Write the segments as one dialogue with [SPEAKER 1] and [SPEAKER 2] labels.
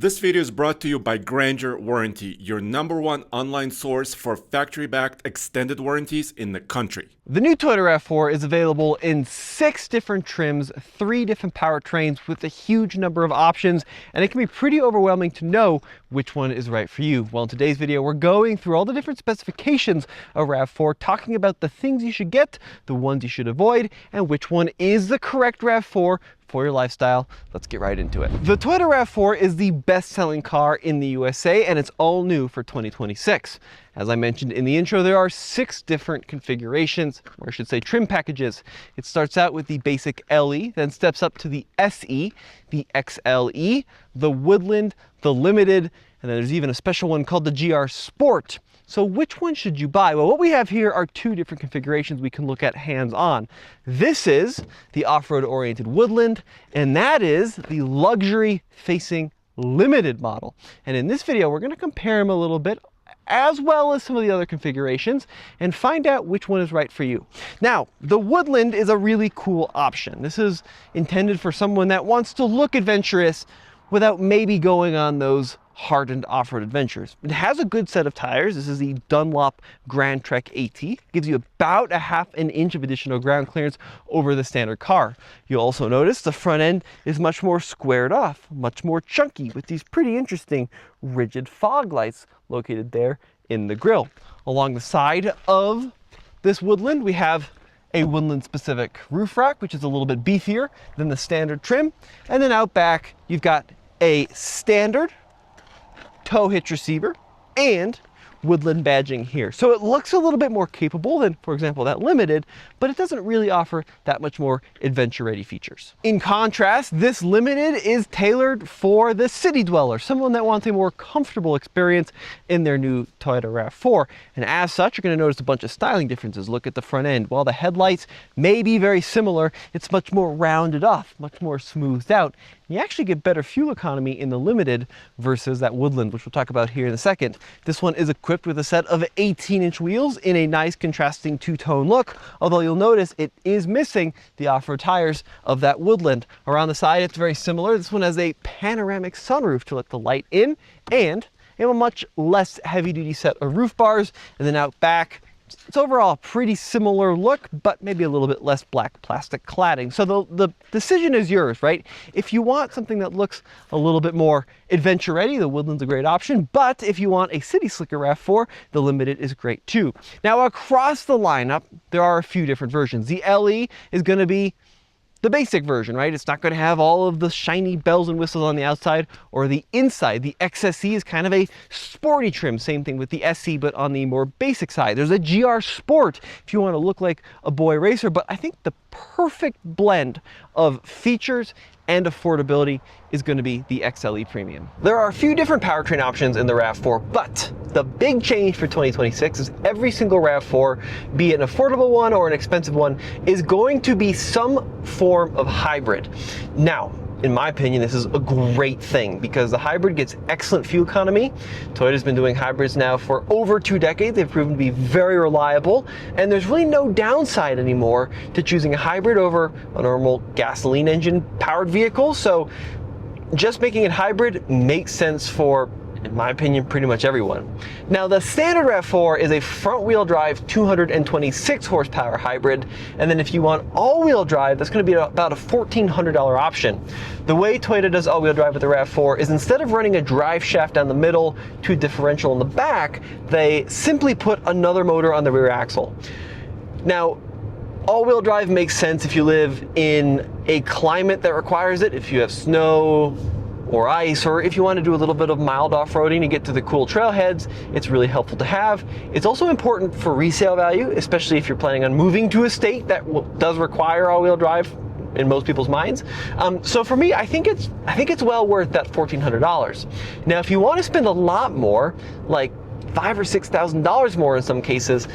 [SPEAKER 1] This video is brought to you by Grandeur Warranty, your #1 online source for factory-backed extended warranties in the country.
[SPEAKER 2] The new Toyota RAV4 is available in 6 different trims, 3 different powertrains with a huge number of options, and it can be pretty overwhelming to know which one is right for you. Well, in today's video, we're going through all the different specifications of RAV4, talking about the things you should get, the ones you should avoid, and which one is the correct RAV4 for your lifestyle. Let's get right into it. The Toyota RAV4 is the best-selling car in the USA, and it's all new for 2026. As I mentioned in the intro, there are 6 different configurations, or I should say trim packages. It starts out with the basic LE, then steps up to the SE, the XLE, the Woodland, the Limited, and then there's even a special one called the GR Sport. So which one should you buy? Well, what we have here are 2 different configurations we can look at hands-on. This is the off-road oriented Woodland, and that is the luxury-facing Limited model. And in this video, we're going to compare them a little bit, as well as some of the other configurations, and find out which one is right for you. Now, the Woodland is a really cool option. This is intended for someone that wants to look adventurous without maybe going on those hardened off-road adventures. It has a good set of tires. This is the Dunlop Grand Trek AT. It gives you about a ½ inch of additional ground clearance over the standard car. You'll also notice the front end is much more squared off, much more chunky, with these pretty interesting rigid fog lights located there in the grille. Along the side of this Woodland, we have a Woodland specific roof rack, which is a little bit beefier than the standard trim. And then out back, you've got a standard tow hitch receiver and Woodland badging here. So it looks a little bit more capable than, for example, that Limited, but it doesn't really offer that much more adventure-ready features. In contrast, this Limited is tailored for the city dweller, someone that wants a more comfortable experience in their new Toyota RAV4. And as such, you're going to notice a bunch of styling differences. Look at the front end. While the headlights may be very similar, it's much more rounded off, much more smoothed out. You actually get better fuel economy in the Limited versus that Woodland, which we'll talk about here in a second. This one is equipped with a set of 18-inch wheels in a nice contrasting 2-tone look, although you'll notice it is missing the off-road tires of that Woodland. Around the side, it's very similar. This one has a panoramic sunroof to let the light in, and a much less heavy-duty set of roof bars. And then out back, it's overall a pretty similar look, but maybe a little bit less black plastic cladding. So the decision is yours, right? If you want something that looks a little bit more adventure ready, the Woodland's a great option. But if you want a city slicker RAV4, the Limited is great too. Now across the lineup, there are a few different versions. The LE is going to be the basic version, right? It's not going to have all of the shiny bells and whistles on the outside or the inside. The XSE is kind of a sporty trim. Same thing with the SE, but on the more basic side. There's a GR Sport if you want to look like a boy racer, but I think the perfect blend of features and affordability is going to be the XLE Premium. There are a few different powertrain options in the RAV4, but the big change for 2026 is every single RAV4, be it an affordable one or an expensive one, is going to be some form of hybrid. Now, in my opinion, this is a great thing because the hybrid gets excellent fuel economy. Toyota's been doing hybrids now for over 2 decades. They've proven to be very reliable, and there's really no downside anymore to choosing a hybrid over a normal gasoline engine powered vehicle. So just making it hybrid makes sense for, in my opinion, pretty much everyone. Now, the standard RAV4 is a front-wheel drive 226 horsepower hybrid, and then if you want all-wheel drive, that's going to be about a $1,400 option. The way Toyota does all-wheel drive with the RAV4 is instead of running a drive shaft down the middle to a differential in the back, they simply put another motor on the rear axle. Now, all-wheel drive makes sense if you live in a climate that requires it, if you have snow or ice, or if you want to do a little bit of mild off-roading to get to the cool trailheads. It's really helpful to have. It's also important for resale value, especially if you're planning on moving to a state that does require all-wheel drive in most people's minds. So for me, I think it's well worth that $1,400. Now, if you want to spend a lot more, like $5,000 or $6,000 more in some cases,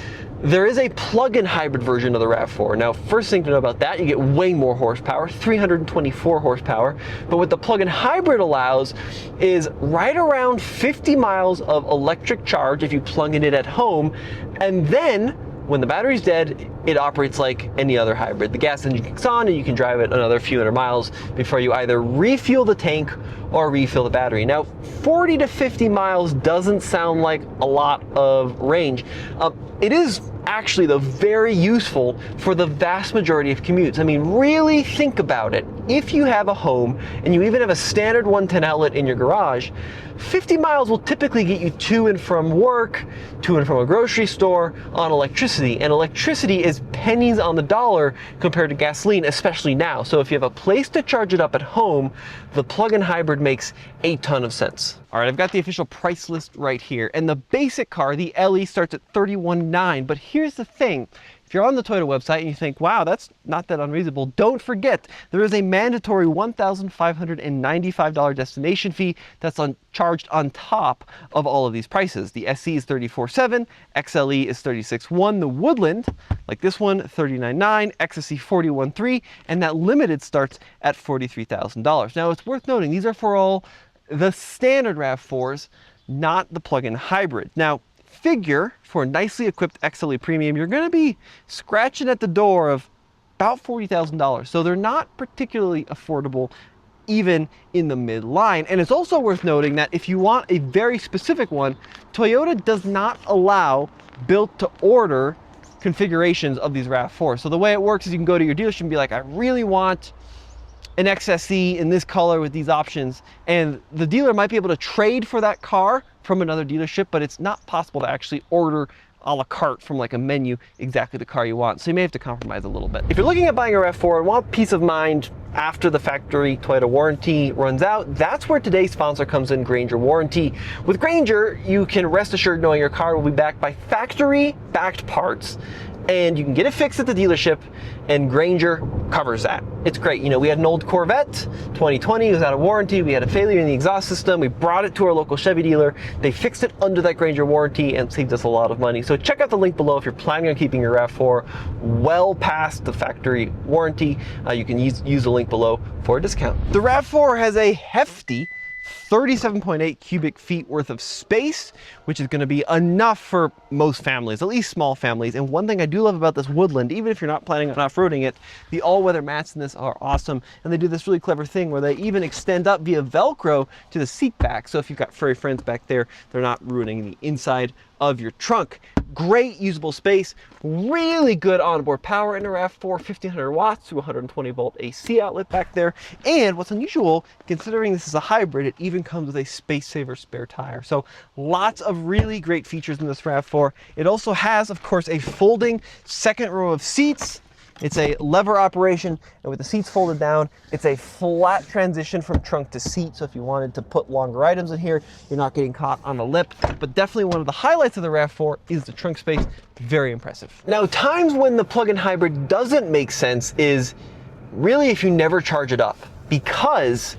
[SPEAKER 2] there is a plug-in hybrid version of the RAV4. Now, first thing to know about that, you get way more horsepower, 324 horsepower. But what the plug-in hybrid allows is right around 50 miles of electric charge if you plug in it at home, and then when the battery's dead, it operates like any other hybrid. The gas engine kicks on and you can drive it another few hundred miles before you either refuel the tank or refill the battery. Now, 40 to 50 miles doesn't sound like a lot of range. It is actually, though, very useful for the vast majority of commutes. I mean, really think about it. If you have a home and you even have a standard 110 outlet in your garage, 50 miles will typically get you to and from work, to and from a grocery store on electricity. And electricity is pennies on the dollar compared to gasoline, especially now. So if you have a place to charge it up at home, the plug-in hybrid makes a ton of sense. All right, I've got the official price list right here. And the basic car, the LE, starts at $31,900. But here's the thing. If you're on the Toyota website and you think, wow, that's not that unreasonable, don't forget there is a mandatory $1,595 destination fee that's charged on top of all of these prices. The SE is $34,700, XLE is $36,100, the Woodland, like this one, $39,900, XSE $41,300, and that Limited starts at $43,000. Now, it's worth noting, these are for all the standard RAV4s, not the plug-in hybrid. Now, figure for a nicely equipped XLE Premium, you're going to be scratching at the door of about $40,000. So they're not particularly affordable even in the midline. And it's also worth noting that if you want a very specific one, Toyota does not allow built to order configurations of these RAV4. So the way it works is you can go to your dealership and be like, I really want an XSE in this color with these options, and the dealer might be able to trade for that car from another dealership, but it's not possible to actually order a la carte from like a menu exactly the car you want. So you may have to compromise a little bit. If you're looking at buying a RAV4 and want peace of mind after the factory Toyota warranty runs out, that's where today's sponsor comes in, Grainger Warranty. With Grainger, you can rest assured knowing your car will be backed by factory-backed parts, and you can get it fixed at the dealership, and Grainger covers that. It's great. You know, we had an old Corvette, 2020, it was out of warranty. We had a failure in the exhaust system. We brought it to our local Chevy dealer. They fixed it under that Grainger warranty and saved us a lot of money. So check out the link below if you're planning on keeping your RAV4 well past the factory warranty. You can use the link below for a discount. The RAV4 has a hefty 37.8 cubic feet worth of space, which is going to be enough for most families, at least small families. And one thing I do love about this Woodland, even if you're not planning on off-roading it, the all-weather mats in this are awesome. And they do this really clever thing where they even extend up via Velcro to the seat back. So if you've got furry friends back there, they're not ruining the inside of your trunk. Great usable space, really good onboard power in a RAV4, 1500 watts to 120 volt AC outlet back there. And what's unusual, considering this is a hybrid, it even comes with a space saver spare tire. So lots of really great features in this RAV4. It also has, of course, a folding second row of seats. It's a lever operation, and with the seats folded down, it's a flat transition from trunk to seat. So if you wanted to put longer items in here, you're not getting caught on the lip. But definitely one of the highlights of the RAV4 is the trunk space. Very impressive. Now, times when the plug-in hybrid doesn't make sense is really if you never charge it up. Because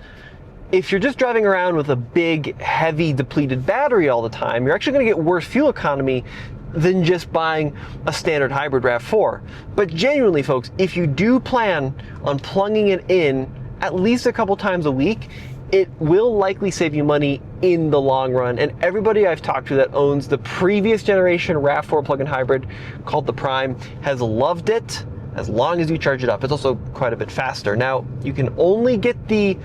[SPEAKER 2] if you're just driving around with a big, heavy, depleted battery all the time, you're actually going to get worse fuel economy than just buying a standard hybrid RAV4. But genuinely, folks, if you do plan on plugging it in at least a couple times a week, it will likely save you money in the long run. And everybody I've talked to that owns the previous generation RAV4 plug-in hybrid called the Prime has loved it as long as you charge it up. It's also quite a bit faster. Now, you can only get the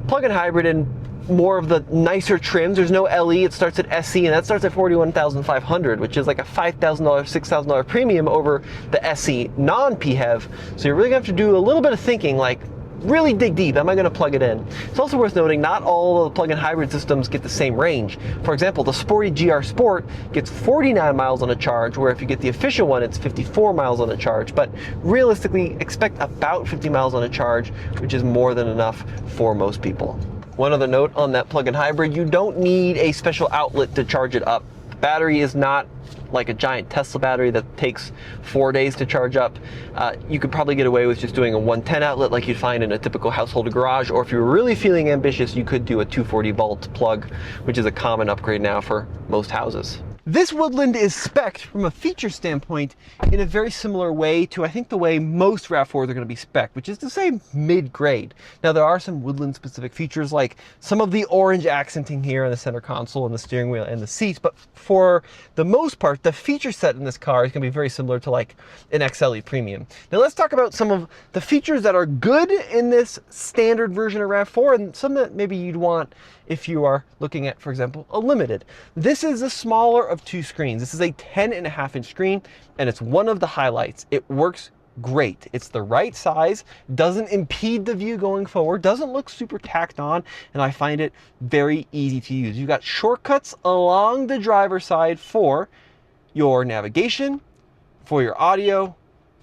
[SPEAKER 2] plug-in hybrid in more of the nicer trims. There's no LE, it starts at SE, and that starts at $41,500, which is like a $5,000, $6,000 premium over the SE non-PHEV. So you're really gonna have to do a little bit of thinking, like really dig deep, am I gonna plug it in? It's also worth noting, not all of the plug-in hybrid systems get the same range. For example, the Sporty GR Sport gets 49 miles on a charge, where if you get the official one, it's 54 miles on a charge. But realistically, expect about 50 miles on a charge, which is more than enough for most people. One other note on that plug-in hybrid, you don't need a special outlet to charge it up. The battery is not like a giant Tesla battery that takes 4 days to charge up. You could probably get away with just doing a 110 outlet like you'd find in a typical household garage, or if you're really feeling ambitious, you could do a 240 volt plug, which is a common upgrade now for most houses. This Woodland is spec'd from a feature standpoint in a very similar way to, I think, the way most RAV4s are going to be spec'd, which is to say mid-grade. Now, there are some Woodland specific features like some of the orange accenting here in the center console and the steering wheel and the seats, but for the most part, the feature set in this car is going to be very similar to like an XLE Premium. Now, let's talk about some of the features that are good in this standard version of RAV4 and some that maybe you'd want if you are looking at, for example, a Limited. This is the smaller of two screens. This is a 10.5-inch screen, and it's one of the highlights. It works great. It's the right size, doesn't impede the view going forward, doesn't look super tacked on, and I find it very easy to use. You've got shortcuts along the driver's side for your navigation, for your audio,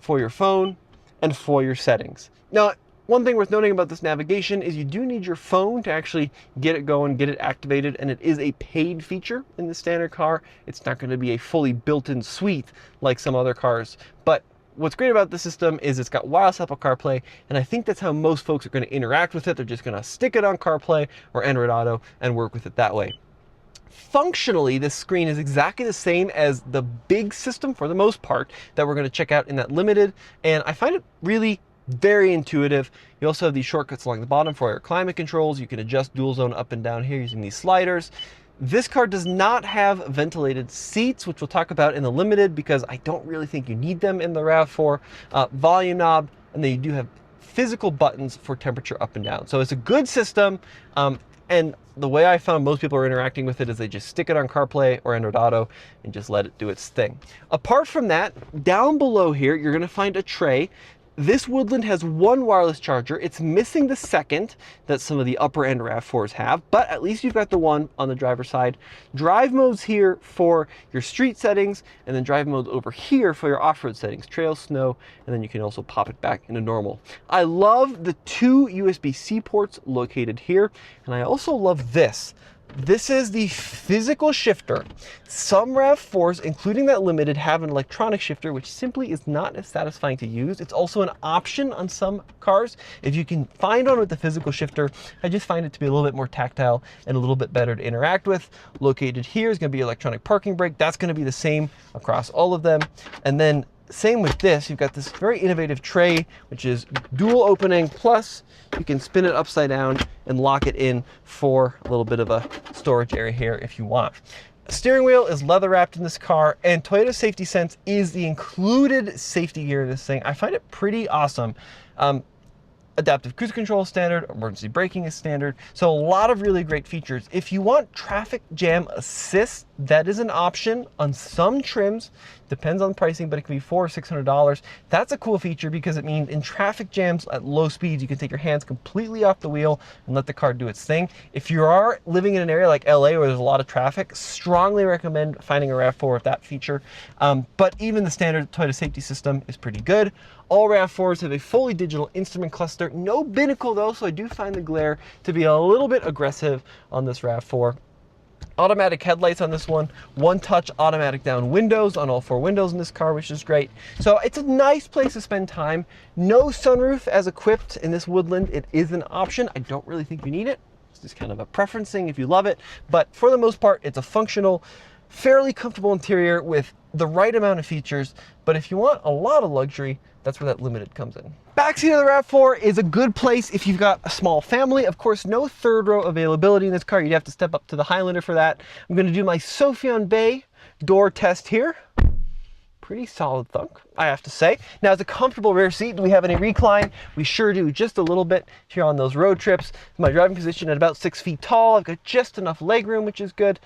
[SPEAKER 2] for your phone, and for your settings. Now, one thing worth noting about this navigation is you do need your phone to actually get it going, get it activated, and it is a paid feature in the standard car. It's not going to be a fully built-in suite like some other cars. But what's great about this system is it's got wireless Apple CarPlay, and I think that's how most folks are going to interact with it. They're just going to stick it on CarPlay or Android Auto and work with it that way. Functionally, this screen is exactly the same as the big system for the most part that we're going to check out in that Limited, and I find it really very intuitive. You also have these shortcuts along the bottom for your climate controls. You can adjust dual zone up and down here using these sliders. This car does not have ventilated seats, which we'll talk about in the Limited because I don't really think you need them in the RAV4. Volume knob, and then you do have physical buttons for temperature up and down. So it's a good system. And the way I found most people are interacting with it is they just stick it on CarPlay or Android Auto and just let it do its thing. Apart from that, down below here, you're going to find a tray. This Woodland has one wireless charger. It's missing the second that some of the upper end RAV4s have, but at least you've got the one on the driver's side. Drive modes here for your street settings, and then drive modes over here for your off-road settings, trail, snow, and then you can also pop it back into normal. I love the two USB-C ports located here, and I also love this. This is the physical shifter. Some RAV4s, including that Limited, have an electronic shifter, which simply is not as satisfying to use. It's also an option on some cars. If you can find one with the physical shifter, I just find it to be a little bit more tactile and a little bit better to interact with. Located here is going to be electronic parking brake. That's going to be the same across all of them. And then same with this, you've got this very innovative tray, which is dual opening, plus you can spin it upside down and lock it in for a little bit of a storage area here if you want. Steering wheel is leather wrapped in this car, and Toyota Safety Sense is the included safety gear in this thing. I find it pretty awesome. Adaptive cruise control is standard, emergency braking is standard, so a lot of really great features. If you want traffic jam assist, that is an option on some trims. Depends on pricing, but it can be $400 or $600. That's a cool feature because it means in traffic jams at low speeds, you can take your hands completely off the wheel and let the car do its thing. If you are living in an area like LA where there's a lot of traffic, strongly recommend finding a RAV4 with that feature. But even the standard Toyota safety system is pretty good. All RAV4s have a fully digital instrument cluster. No binnacle though, so I do find the glare to be a little bit aggressive on this RAV4. Automatic headlights on this one touch automatic down windows on all 4 windows in this car, which is great. So it's a nice place to spend time. No sunroof as equipped in this Woodland. It is an option. I don't really think you need it. It's just kind of a preference thing if you love it. But for the most part, it's a functional, fairly comfortable interior with the right amount of features. But if you want a lot of luxury, that's where that Limited comes in. Backseat of the RAV4 is a good place if you've got a small family. Of course, no third row availability in this car. You'd have to step up to the Highlander for that. I'm going to do my Sophion Bay door test here. Pretty solid thunk, I have to say. Now, it's a comfortable rear seat. Do we have any recline? We sure do, just a little bit here on those road trips. My driving position at about 6 feet tall. I've got just enough leg room, which is good.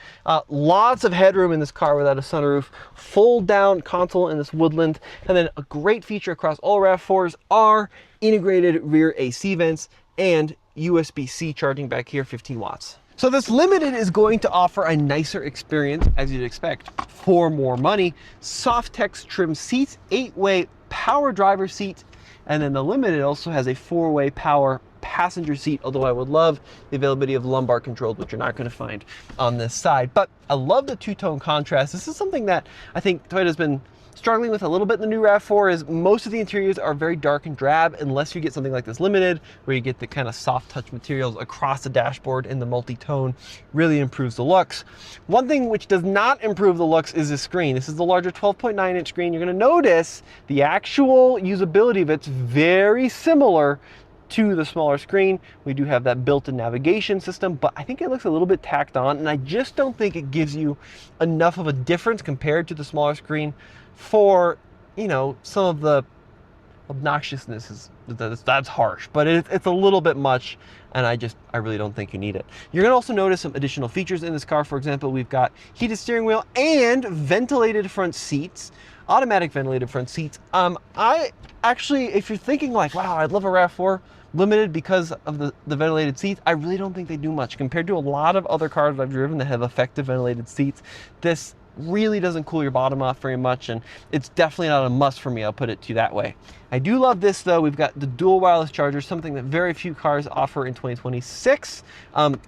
[SPEAKER 2] Lots of headroom in this car without a sunroof. Fold down console in this Woodland. And then a great feature across all RAV4s are integrated rear AC vents and USB-C charging back here, 15 watts. So this Limited is going to offer a nicer experience, as you'd expect, for more money. Softex trim seats, 8-way power driver seat, and then the Limited also has a 4-way power passenger seat, although I would love the availability of lumbar controls, which you're not going to find on this side. But I love the two-tone contrast. This is something that I think Toyota's been struggling with a little bit in the new RAV4 is most of the interiors are very dark and drab, unless you get something like this Limited, where you get the kind of soft touch materials across the dashboard in the multi-tone. Really improves the looks. One thing which does not improve the looks is the screen. This is the larger 12.9 inch screen. You're going to notice the actual usability of it's very similar to the smaller screen. We do have that built-in navigation system, but I think it looks a little bit tacked on, and I just don't think it gives you enough of a difference compared to the smaller screen for, you know, some of the obnoxiousness that's harsh, but it's a little bit much, and I really don't think you need it. You're gonna also notice some additional features in this car. For example, we've got heated steering wheel and ventilated front seats, automatic ventilated front seats. I actually, if you're thinking like, wow, I'd love a RAV4 Limited because of the ventilated seats, I really don't think they do much compared to a lot of other cars I've driven that have effective ventilated seats. This really doesn't cool your bottom off very much, and it's definitely not a must for me, I'll put it to you that way. I do love this though. We've got the dual wireless charger, something that very few cars offer in 2026.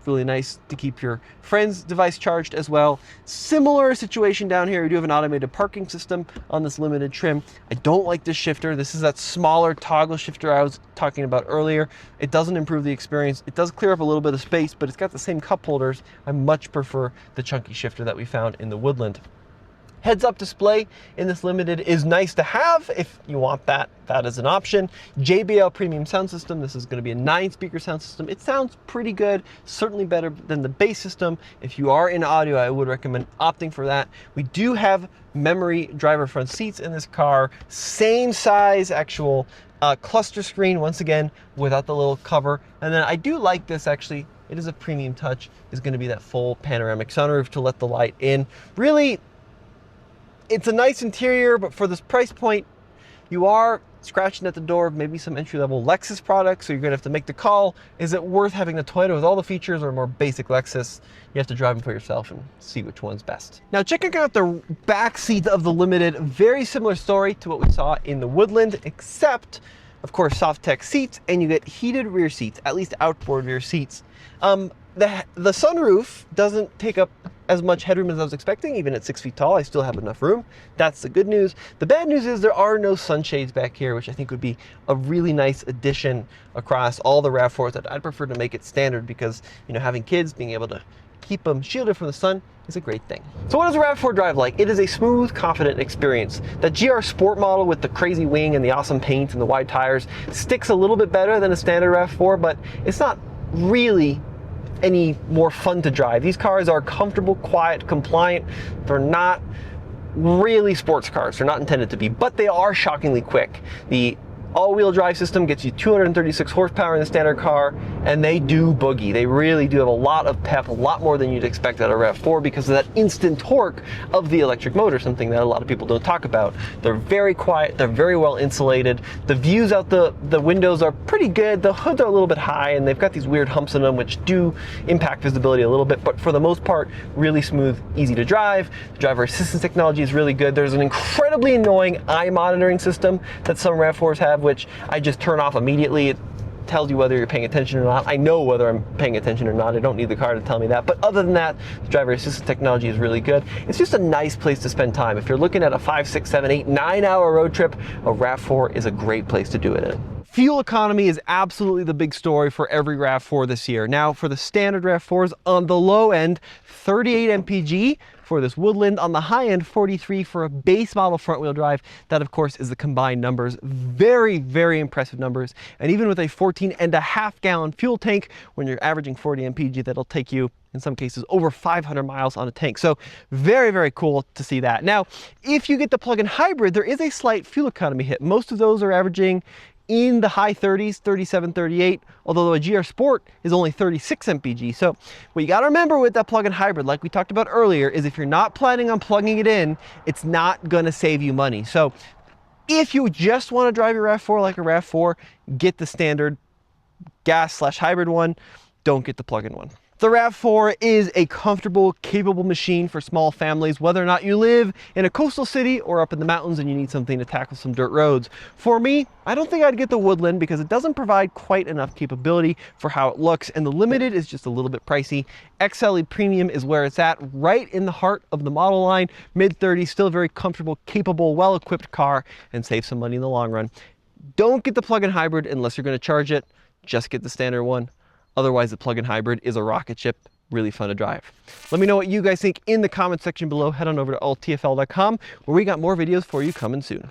[SPEAKER 2] Really nice to keep your friend's device charged as well. Similar situation down here. We do have an automated parking system on this Limited trim. I don't like this shifter. This is that smaller toggle shifter I was talking about earlier. It doesn't improve the experience. It does clear up a little bit of space, but it's got the same cup holders. I much prefer the chunky shifter that we found in the Woodland. Heads-up display in this Limited is nice to have if you want that. That is an option. JBL premium sound system. This is going to be a 9-speaker sound system. It sounds pretty good, certainly better than the bass system. If you are in audio, I would recommend opting for that. We do have memory driver front seats in this car. Same size actual cluster screen, once again, without the little cover. And then I do like this actually. It is a premium touch. It's going to be that full panoramic sunroof to let the light in. Really, it's a nice interior, but for this price point, you are scratching at the door of maybe some entry-level Lexus products, so you're gonna have to make the call. Is it worth having the Toyota with all the features or a more basic Lexus? You have to drive them for yourself and see which one's best. Now, checking out the back seat of the Limited, very similar story to what we saw in the Woodland, except, of course, soft tech seats, and you get heated rear seats, at least outboard rear seats. The sunroof doesn't take up as much headroom as I was expecting. Even at 6 feet tall, I still have enough room. That's the good news. The bad news is there are no sunshades back here, which I think would be a really nice addition across all the RAV4s. That I'd prefer to make it standard because, you know, having kids, being able to keep them shielded from the sun is a great thing. So what does a RAV4 drive like? It is a smooth, confident experience. The GR Sport model with the crazy wing and the awesome paint and the wide tires sticks a little bit better than a standard RAV4, but it's not really any more fun to drive. These cars are comfortable, quiet, compliant. They're not really sports cars. They're not intended to be, but they are shockingly quick. The all-wheel drive system gets you 236 horsepower in the standard car, and they do boogie. They really do have a lot of pep, a lot more than you'd expect out of RAV4 because of that instant torque of the electric motor, something that a lot of people don't talk about. They're very quiet, they're very well insulated. The views out the windows are pretty good. The hoods are a little bit high, and they've got these weird humps in them which do impact visibility a little bit, but for the most part, really smooth, easy to drive. The driver assistance technology is really good. There's an incredibly annoying eye monitoring system that some RAV4s have, which I just turn off immediately. It tells you whether you're paying attention or not. I know whether I'm paying attention or not. I don't need the car to tell me that. But other than that, the driver assistance technology is really good. It's just a nice place to spend time. If you're looking at a 5, 6, 7, 8, 9-hour road trip, a RAV4 is a great place to do it in. Fuel economy is absolutely the big story for every RAV4 this year. Now, for the standard RAV4s, on the low end, 38 mpg for this Woodland. On the high end, 43 for a base model front wheel drive. That, of course, is the combined numbers. Very, very impressive numbers. And even with a 14.5 gallon fuel tank, when you're averaging 40 mpg, that'll take you, in some cases, over 500 miles on a tank. So very, very cool to see that. Now, if you get the plug-in hybrid, there is a slight fuel economy hit. Most of those are averaging in the high 30s, 37, 38, although a GR Sport is only 36 mpg. So what you got to remember with that plug-in hybrid, like we talked about earlier, is if you're not planning on plugging it in, it's not going to save you money. So if you just want to drive your RAV4 like a RAV4, get the standard gas/hybrid one. Don't get the plug-in one. The RAV4 is a comfortable, capable machine for small families, whether or not you live in a coastal city or up in the mountains and you need something to tackle some dirt roads. For me, I don't think I'd get the Woodland because it doesn't provide quite enough capability for how it looks, and the Limited is just a little bit pricey. XLE Premium is where it's at, right in the heart of the model line. Mid-30s, still a very comfortable, capable, well-equipped car, and save some money in the long run. Don't get the plug-in hybrid unless you're going to charge it. Just get the standard one. Otherwise, the plug-in hybrid is a rocket ship, really fun to drive. Let me know what you guys think in the comment section below. Head on over to alttfl.com where we got more videos for you coming soon.